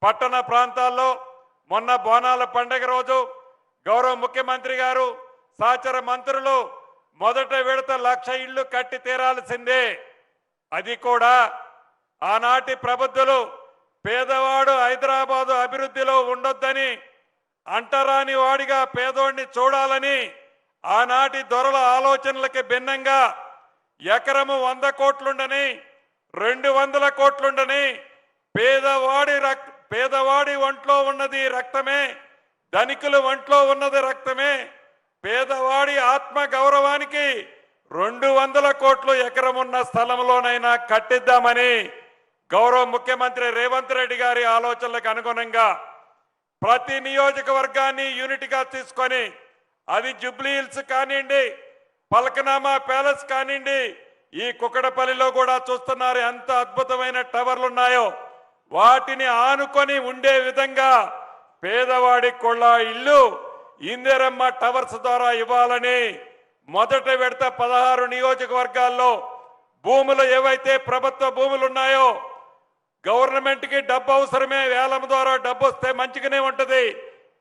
పట్టణ ప్రాంతాల్లో మొన్న బోనాల పండుగ రోజు గౌరవ ముఖ్యమంత్రి గారు సహచర మంత్రులు మొదట విడత 1,00,000 ఇళ్లు కట్టి తీరాల్సిందే. అది కూడా ఆనాటి ప్రబుద్ధులు పేదవాడు హైదరాబాదు అభివృద్ధిలో ఉండొద్దని, అంటరాని వాడిగా పేదోడిని చూడాలని ఆనాటి దొరల ఆలోచనలకి భిన్నంగా ఎకరము 100 కోట్లుండని 200 కోట్లుండని పేదవాడి ఒంట్లో ఉన్నది రక్తమే, ధనికుల ఒంట్లో ఉన్నది రక్తమే, పేదవాడి ఆత్మ గౌరవానికి 200 కోట్లు ఎకరమున్న స్థలంలోనైనా కట్టిద్దామని గౌరవ ముఖ్యమంత్రి రేవంత్ రెడ్డి గారి ఆలోచనలకు అనుగుణంగా ప్రతి నియోజకవర్గాన్ని యూనిట్గా తీసుకొని, అది జూబ్లీ హిల్స్ కానివ్వండి, పలకనామా ప్యాలెస్ కానివ్వండి, ఈ కుకటపల్లిలో కూడా చూస్తున్నారు ఎంత అద్భుతమైన టవర్లు ఉన్నాయో, వాటిని ఆనుకొని ఉండే విధంగా పేదవాడి కొళ్ళ ఇల్లు ఇందిరమ్మ టవర్స్ ద్వారా ఇవ్వాలని మొదట విడత 16 నియోజకవర్గాల్లో భూములు ఏవైతే ప్రభుత్వ భూములు ఉన్నాయో, గవర్నమెంట్కి డబ్బు అవసరమే, వేలం ద్వారా డబ్బు వస్తే మంచిగానే ఉంటుంది.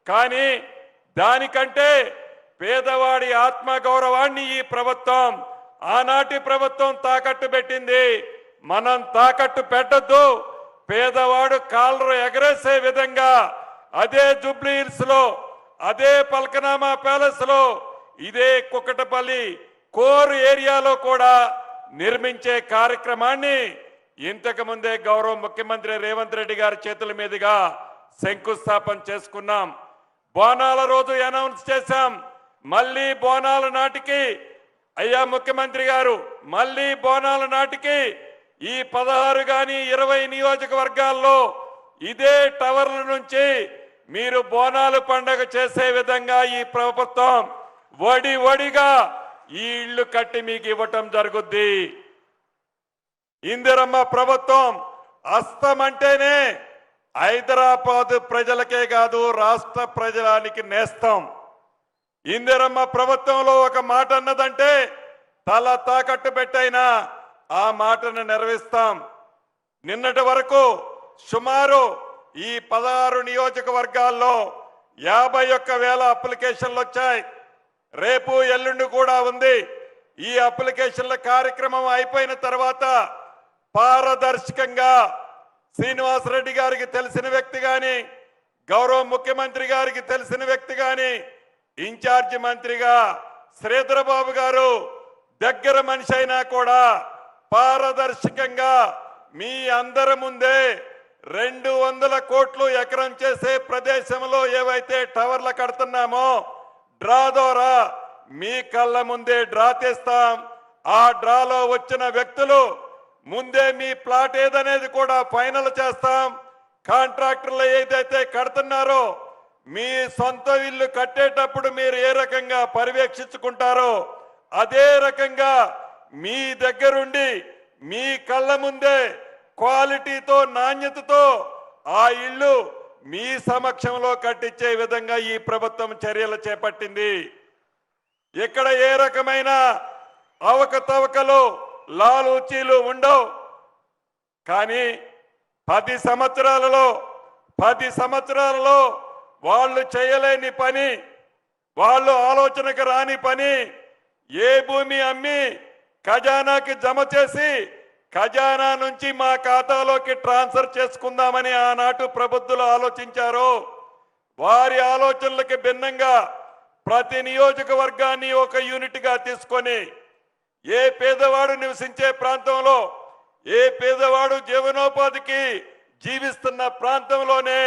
కానీ దానికంటే పేదవాడి ఆత్మ గౌరవాన్ని ఈ ప్రభుత్వం, ఆనాటి ప్రభుత్వం తాకట్టు పెట్టింది. మనం తాకట్టు పెట్టద్దు. పేదవాడు కాలరు ఎగరేసే విధంగా అదే జూబ్లీ హిల్స్ లో, అదే పల్కనామా ప్యాలెస్ లో, ఇదే కుకటపల్లి కోర్ ఏరియాలో కూడా నిర్మించే కార్యక్రమాన్ని ఇంతకు ముందే గౌరవ ముఖ్యమంత్రి రేవంత్ రెడ్డి గారి చేతుల మీదుగా శంకుస్థాపన చేసుకున్నాం. బోనాల రోజు అనౌన్స్ చేశాం. మళ్ళీ బోనాల నాటికి అయ్యా ముఖ్యమంత్రి గారు, మళ్ళీ బోనాల నాటికి ఈ 16 గాని 20 నియోజకవర్గాల్లో ఇదే టవర్ల నుంచి మీరు బోనాలు పండుగ చేసే విధంగా ఈ ప్రభుత్వం వడిగా ఈ ఇళ్లు కట్టి మీకు ఇవ్వటం జరుగుద్ది. ఇందిరమ్మ ప్రభుత్వం అస్తమంటేనే హైదరాబాద్ ప్రజలకే కాదు రాష్ట్ర ప్రజలానికి నేస్తం. ఇందిరమ్మ ప్రభుత్వంలో ఒక మాట అన్నదంటే తల తాకట్టు పెట్టైనా ఆ మాటను నెరవేరుస్తాం. నిన్నటి వరకు సుమారు ఈ 16 నియోజకవర్గాల్లో 51,000 అప్లికేషన్లు వచ్చాయి. రేపు ఎల్లుండి కూడా ఉంది. ఈ అప్లికేషన్ల కార్యక్రమం అయిపోయిన తర్వాత పారదర్శకంగా శ్రీనివాసరెడ్డి గారికి తెలిసిన వ్యక్తి గాని, గౌరవ ముఖ్యమంత్రి గారికి తెలిసిన వ్యక్తి గాని, ఇన్ఛార్జి మంత్రిగా శ్రీధర్ బాబు గారు దగ్గర మనిషి అయినా కూడా పారదర్శకంగా మీ అందరి ముందే 200 కోట్లు ఎకరం చేసే ప్రదేశంలో ఏవైతే టవర్లు కడుతున్నామో డ్రా ద్వారా మీ కళ్ళ ముందే డ్రా తీస్తాం. ఆ డ్రాలో వచ్చిన వ్యక్తులు ముందే మీ ప్లాట్ ఏదనేది కూడా ఫైనల్ చేస్తాం. కాంట్రాక్టర్లు ఏదైతే కడుతున్నారో మీ సొంత ఇల్లు కట్టేటప్పుడు మీరు ఏ రకంగా పర్యవేక్షించుకుంటారో అదే రకంగా మీ దగ్గరుండి మీ కళ్ళ ముందే క్వాలిటీతో, నాణ్యతతో ఆ ఇల్లు మీ సమక్షంలో కట్టించే విధంగా ఈ ప్రభుత్వం చర్యలు చేపట్టింది. ఇక్కడ ఏ రకమైన అవకతవకలు, లాలూచీలు ఉండవు. కానీ 10 సంవత్సరాలలో వాళ్ళు చేయలేని పని, వాళ్ళు ఆలోచనకు రాని పని, ఏ భూమి అమ్మి ఖజానాకి జమ చేసి ఖజానా నుంచి మా ఖాతాలోకి ట్రాన్స్ఫర్ చేసుకుందామని ఆనాటు ప్రబుద్ధులు ఆలోచించారు. వారి ఆలోచనలకు భిన్నంగా ప్రతి నియోజకవర్గాన్ని ఒక యూనిట్గా తీసుకొని ఏ పేదవాడు నివసించే ప్రాంతంలో, ఏ పేదవాడు జీవనోపాధికి జీవిస్తున్న ప్రాంతంలోనే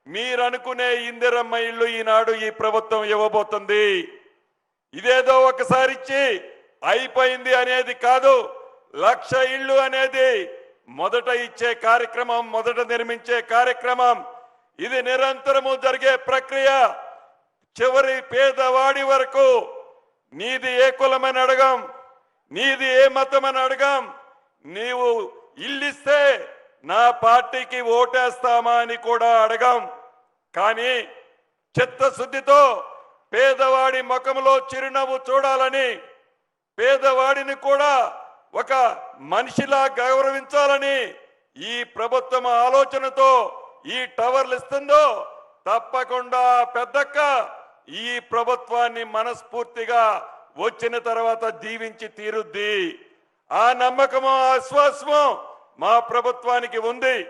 మీరనుకునే ఇందిరమ్మ ఇల్లు ఈనాడు ఈ ప్రభుత్వం ఇవ్వబోతుంది. ఇదేదో ఒకసారి ఇచ్చి అయిపోయింది అనేది కాదు. 1,00,000 ఇళ్ళు అనేది మొదట ఇచ్చే కార్యక్రమం, మొదట నిర్మించే కార్యక్రమం. ఇది నిరంతరము జరిగే ప్రక్రియ. చివరి పేదవాడి వరకు నీది ఏ కులమని అడగం, నీది ఏ మతమని అడగం. నీవు ఇల్లిస్తే నా పార్టీకి ఓటేస్తామా అని కూడా అడగం. కానీ చిత్తశుద్ధితో పేదవాడి ముఖంలో చిరునవ్వు చూడాలని, పేదవాడిని కూడా ఒక మనిషిలా గౌరవించాలని ఈ ప్రభుత్వం ఆలోచనతో ఈ టవర్లు ఇస్తుందో తప్పకుండా పెద్దక్క ఈ ప్రభుత్వాన్ని మనస్ఫూర్తిగా వచ్చిన తర్వాత దీవించి తీరుద్ది. ఆ నమ్మకము ఆ విశ్వాసము మా ప్రభుత్వానికి ఉంది.